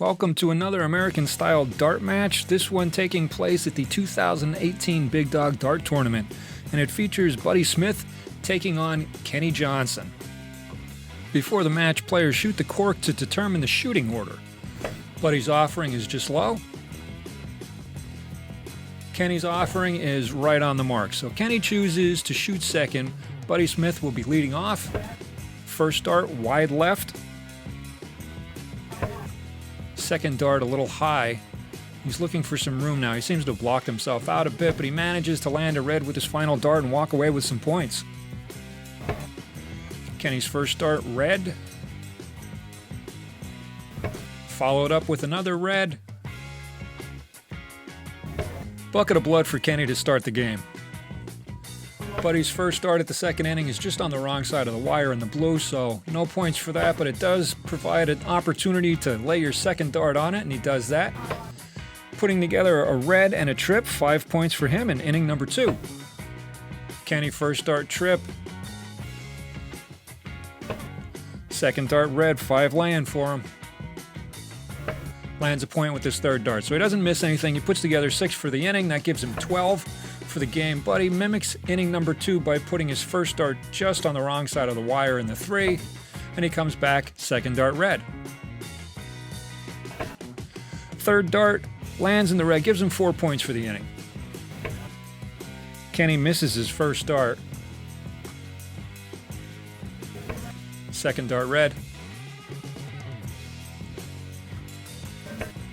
Welcome to another American-style dart match, this one taking place at the 2018 Big Dog Dart Tournament, and it features Buddy Smith taking on Kenny Johnson. Before the match, players shoot the cork to determine the shooting order. Buddy's offering is just low. Kenny's offering is right on the mark, so Kenny chooses to shoot second. Buddy Smith will be leading off. First dart wide left. Second dart a little high. He's looking for some room now. He seems to have blocked himself out a bit, but he manages to land a red with his final dart and walk away with some points. Kenny's first dart red. Followed up with another red. Bucket of blood for Kenny to start the game. Buddy's first start at the second inning is just on the wrong side of the wire in the blue, so no points for that, but it does provide an opportunity to lay your second dart on it, and he does that. Putting together a red and a trip, 5 points for him in inning number 2. Kenny first dart trip. Second dart red, 5 land for him. Lands a point with his third dart, so he doesn't miss anything. He puts together 6 for the inning. That gives him 12 for the game. Buddy mimics inning number 2 by putting his first dart just on the wrong side of the wire in the 3, and he comes back second dart red. Third dart lands in the red, gives him 4 points for the inning. Kenny misses his first dart. Second dart red.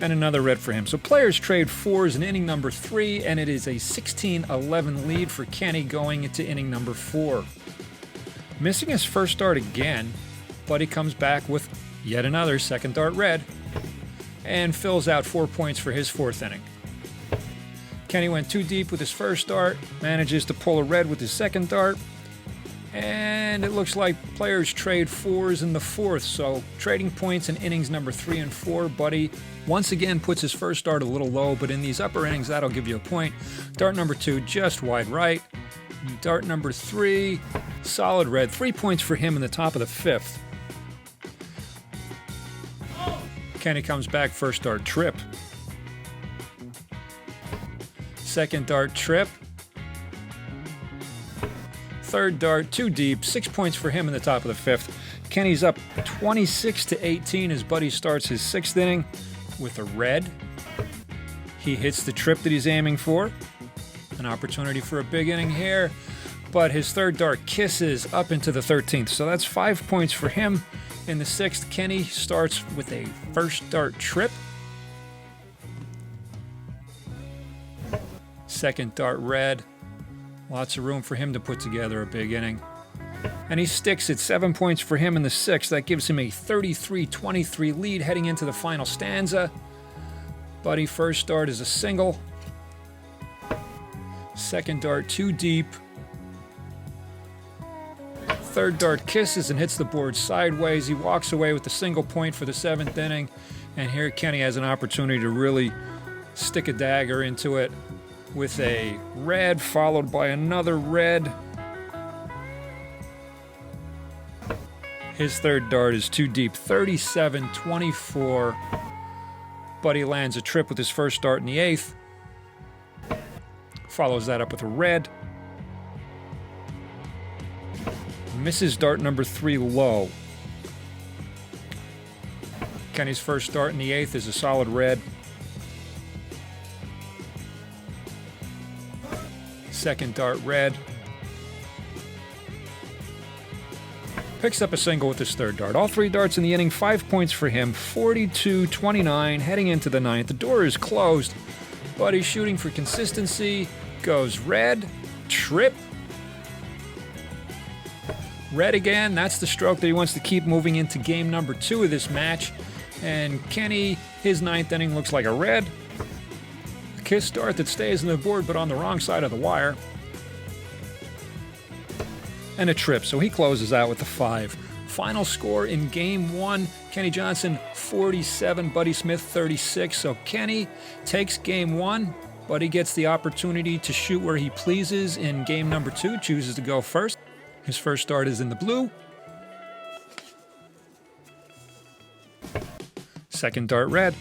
And another red for him. So players trade 4s in inning number 3, and it is a 16-11 lead for Kenny going into inning number 4. Missing his first dart again, Buddy comes back with yet another second dart red and fills out 4 points for his 4th inning. Kenny went too deep with his first dart, manages to pull a red with his second dart, and it looks like players trade 4s in the 4th, so trading points in innings number 3 and 4. Buddy once again puts his first dart a little low, but in these upper innings, that'll give you a point. Dart number 2, just wide right. Dart number 3, solid red. 3 points for him in the top of the 5th. Kenny comes back, first dart trip. Second dart trip. Third dart, too deep, 6 points for him in the top of the 5th. Kenny's up 26-18 as Buddy starts his 6th inning with a red. He hits the trip that he's aiming for. An opportunity for a big inning here, but his third dart kisses up into the 13th, so that's 5 points for him. In the 6th, Kenny starts with a first dart trip. Second dart red. Lots of room for him to put together a big inning. And he sticks at 7 points for him in the 6th. That gives him a 33-23 lead heading into the final stanza. Buddy first dart is a single. Second dart too deep. Third dart kisses and hits the board sideways. He walks away with the single point for the 7th inning. And here Kenny has an opportunity to really stick a dagger into it with a red followed by another red. His third dart is too deep, 37-24. Buddy lands a trip with his first dart in the 8th. Follows that up with a red. Misses dart number 3 low. Kenny's first dart in the 8th is a solid red. Second dart red. Picks up a single with his third dart. All 3 darts in the inning, 5 points for him, 42-29 heading into the 9th. The door is closed. Buddy shooting for consistency. Goes red, trip. Red again, that's the stroke that he wants to keep moving into game number 2 of this match. And Kenny, his 9th inning looks like a red. Kiss dart that stays on the board but on the wrong side of the wire. And a trip, so he closes out with a 5. Final score in game 1, Kenny Johnson 47, Buddy Smith 36. So Kenny takes game 1. Buddy gets the opportunity to shoot where he pleases in game number 2, chooses to go first. His first start is in the blue. Second dart red.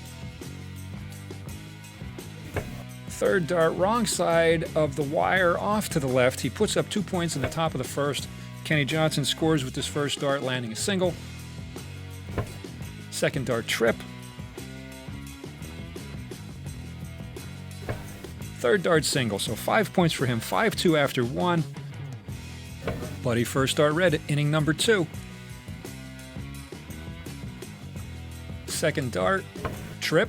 Third dart wrong side of the wire off to the left. He puts up 2 points in the top of the first. Kenny Johnson scores with this first dart, landing a single. Second dart trip. Third dart single, so 5 points for him, 5-2 after one. Buddy first dart red, inning number 2. Second dart, trip.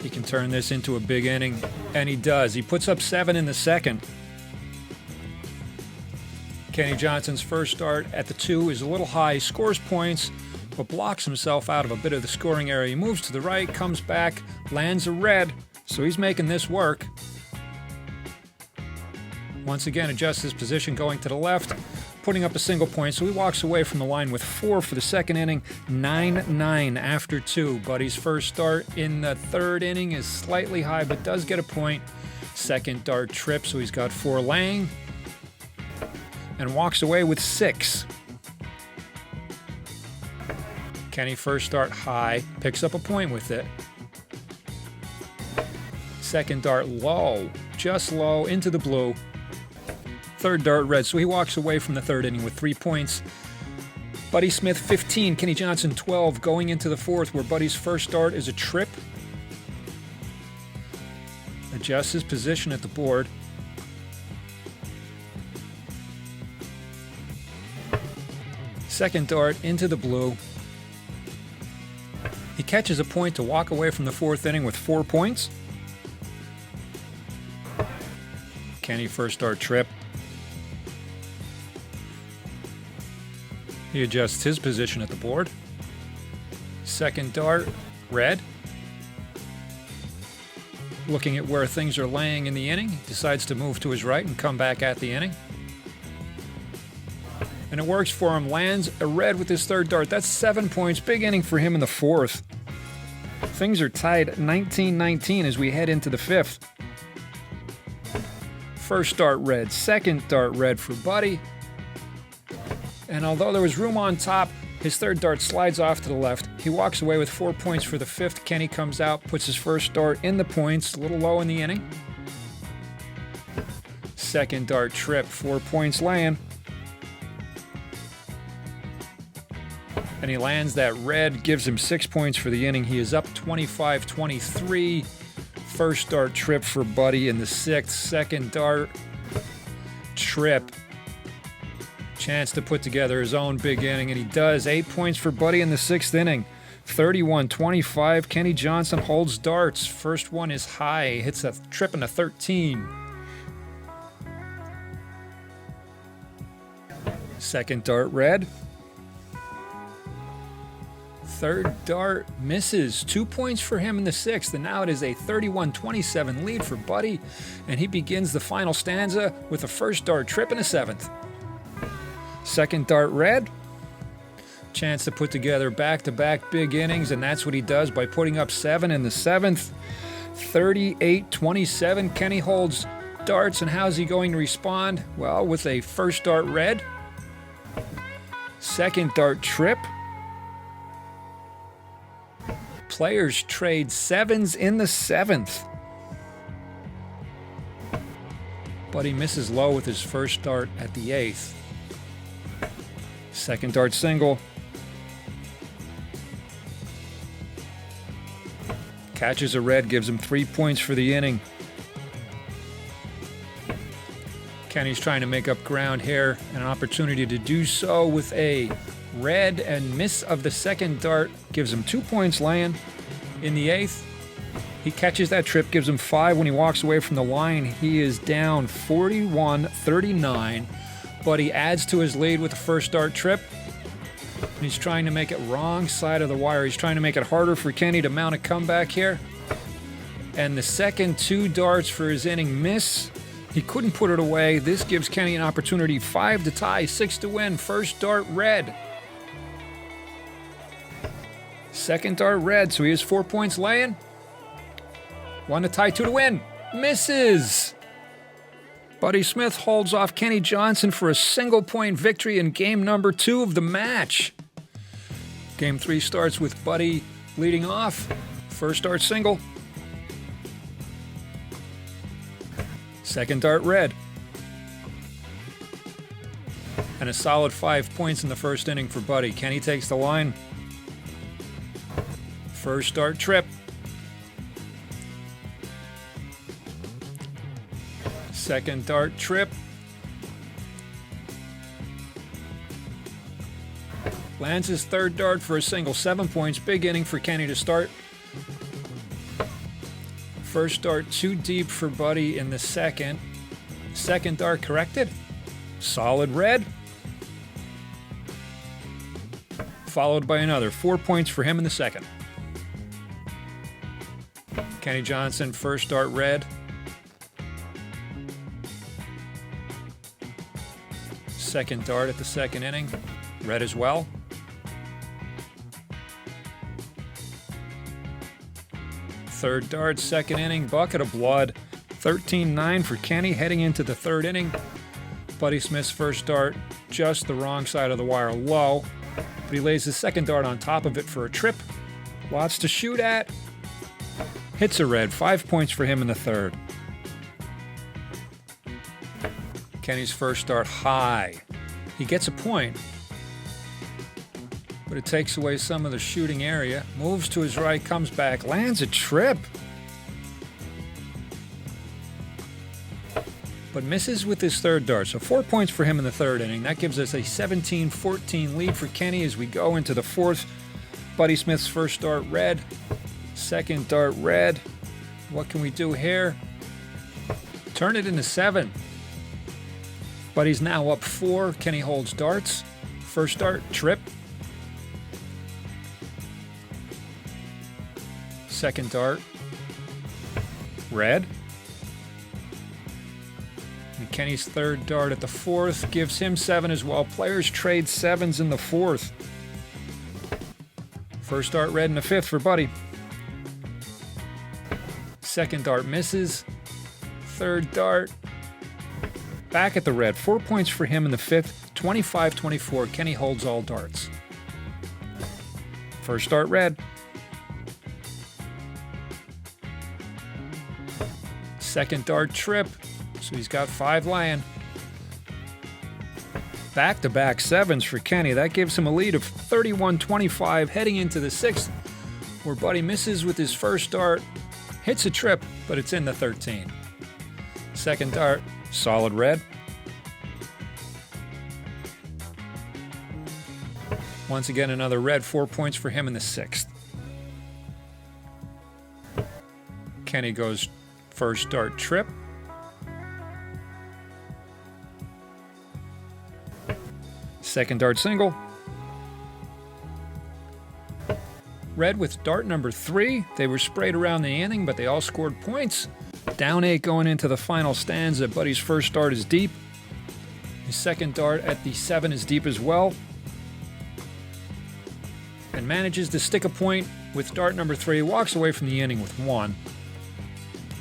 He can turn this into a big inning, and he does. He puts up 7 in the second. Kenny Johnson's first start at the 2 is a little high, scores points, but blocks himself out of a bit of the scoring area. He moves to the right, comes back, lands a red, so he's making this work. Once again, adjusts his position going to the left, putting up a single point, so he walks away from the line with 4 for the second inning, 9-9 after 2. Buddy's first start in the third inning is slightly high, but does get a point. Second dart trip, so he's got 4 laying, and walks away with 6. Kenny first start high, picks up a point with it. Second dart low, just low, into the blue. Third dart red, so he walks away from the third inning with 3 points. Buddy Smith 15, Kenny Johnson 12, going into the fourth, where Buddy's first start is a trip. Adjusts his position at the board. Second dart into the blue. He catches a point to walk away from the fourth inning with 4 points. Kenny first start trip. He adjusts his position at the board. Second dart, red. Looking at where things are laying in the inning, he decides to move to his right and come back at the inning. And it works for him, lands a red with his third dart. That's 7 points, big inning for him in the fourth. Things are tied 19-19 as we head into the fifth. First dart red, second dart red for Buddy. And although there was room on top, his third dart slides off to the left. He walks away with 4 points for the fifth. Kenny comes out, puts his first dart in the points, a little low in the inning. Second dart trip, 4 points laying. And he lands that red, gives him 6 points for the inning. He is up 25-23. First dart trip for Buddy in the sixth. Second dart trip. Chance to put together his own big inning, and he does. 8 points for Buddy in the sixth inning. 31-25. Kenny Johnson holds darts. First one is high. Hits a trip into 13. Second dart red. Third dart misses. 2 points for him in the sixth, and now it is a 31-27 lead for Buddy, and he begins the final stanza with a first dart trip in the seventh. Second dart red. Chance to put together back-to-back big innings, and that's what he does by putting up 7 in the seventh. 38-27. Kenny holds darts, and how's he going to respond? Well, with a first dart red. Second dart trip. Players trade 7s in the seventh. Buddy misses low with his first dart at the eighth. Second dart single. Catches a red, gives him 3 points for the inning. Kenny's trying to make up ground here, and an opportunity to do so with a red, and miss of the second dart gives him 2 points laying. In the eighth, he catches that trip, gives him 5 when he walks away from the line. He is down 41-39, but he adds to his lead with the first dart trip. And he's trying to make it wrong side of the wire. He's trying to make it harder for Kenny to mount a comeback here. And the second 2 darts for his inning miss. He couldn't put it away. This gives Kenny an opportunity. 5 to tie, 6 to win. First dart red. Second dart red, so he has 4 points laying. 1 to tie, 2 to win. Misses. Buddy Smith holds off Kenny Johnson for a single-point victory in game number 2 of the match. Game 3 starts with Buddy leading off. First dart single. Second dart red. And a solid 5 points in the first inning for Buddy. Kenny takes the line. First dart trip. Second dart trip. Lands his third dart for a single. 7 points. Big inning for Kenny to start. First dart too deep for Buddy in the second. Second dart corrected. Solid red. Followed by another. 4 points for him in the second. Kenny Johnson, first dart red. Second dart at the second inning. Red as well. Third dart, second inning, bucket of blood. 13-9 for Kenny heading into the third inning. Buddy Smith's first dart, just the wrong side of the wire, low. But he lays his second dart on top of it for a trip. Lots to shoot at. Hits a red, 5 points for him in the third. Kenny's first dart high. He gets a point, but it takes away some of the shooting area. Moves to his right, comes back, lands a trip. But misses with his third dart. So 4 points for him in the third inning. That gives us a 17-14 lead for Kenny as we go into the fourth. Buddy Smith's first dart red. Second dart red. What can we do here? Turn it into 7. Buddy's now up 4. Kenny holds darts. First dart, trip. Second dart, red. And Kenny's third dart at the fourth gives him 7 as well. Players trade 7s in the fourth. First dart red in the fifth for Buddy. Second dart misses. Third dart, back at the red. 4 points for him in the fifth. 25-24. Kenny holds all darts. First dart red. Second dart trip, so he's got 5 laying. Back-to-back 7s for Kenny. That gives him a lead of 31-25 heading into the sixth, where Buddy misses with his first dart, hits a trip, but it's in the 13. Second dart, solid red. Once again, another red, 4 points for him in the sixth. Kenny goes first dart trip. Second dart single. Red with dart number 3. They were sprayed around the inning, but they all scored points. Down 8 going into the final stanza. Buddy's first dart is deep. His second dart at the 7 is deep as well. And manages to stick a point with dart number 3. Walks away from the inning with 1.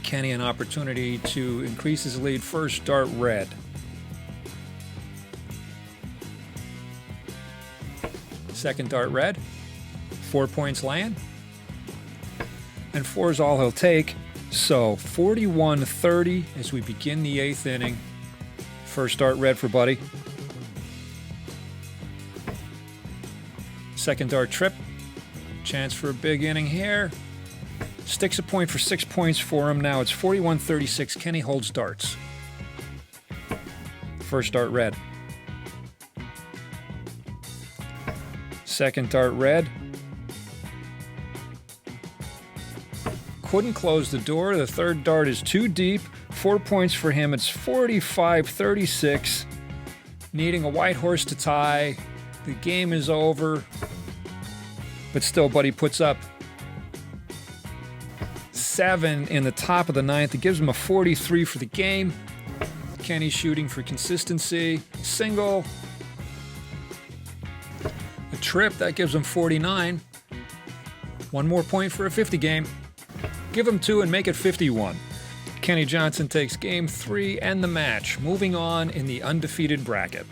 Kenny an opportunity to increase his lead. First dart red. Second dart red. 4 points laying. And 4 is all he'll take. So 41-30 as we begin the 8th inning. First dart red for Buddy. Second dart trip. Chance for a big inning here. Sticks a point for 6 points for him. Now it's 41-36. Kenny holds darts. First dart red. Second dart red. Couldn't close the door. The third dart is too deep. 4 points for him. It's 45-36. Needing a white horse to tie. The game is over. But still, Buddy puts up 7 in the top of the 9th. It gives him a 43 for the game. Kenny shooting for consistency. Single. A trip, that gives him 49. 1 more point for a 50 game. Give him 2 and make it 51. Kenny Johnson takes game 3 and the match, moving on in the undefeated bracket.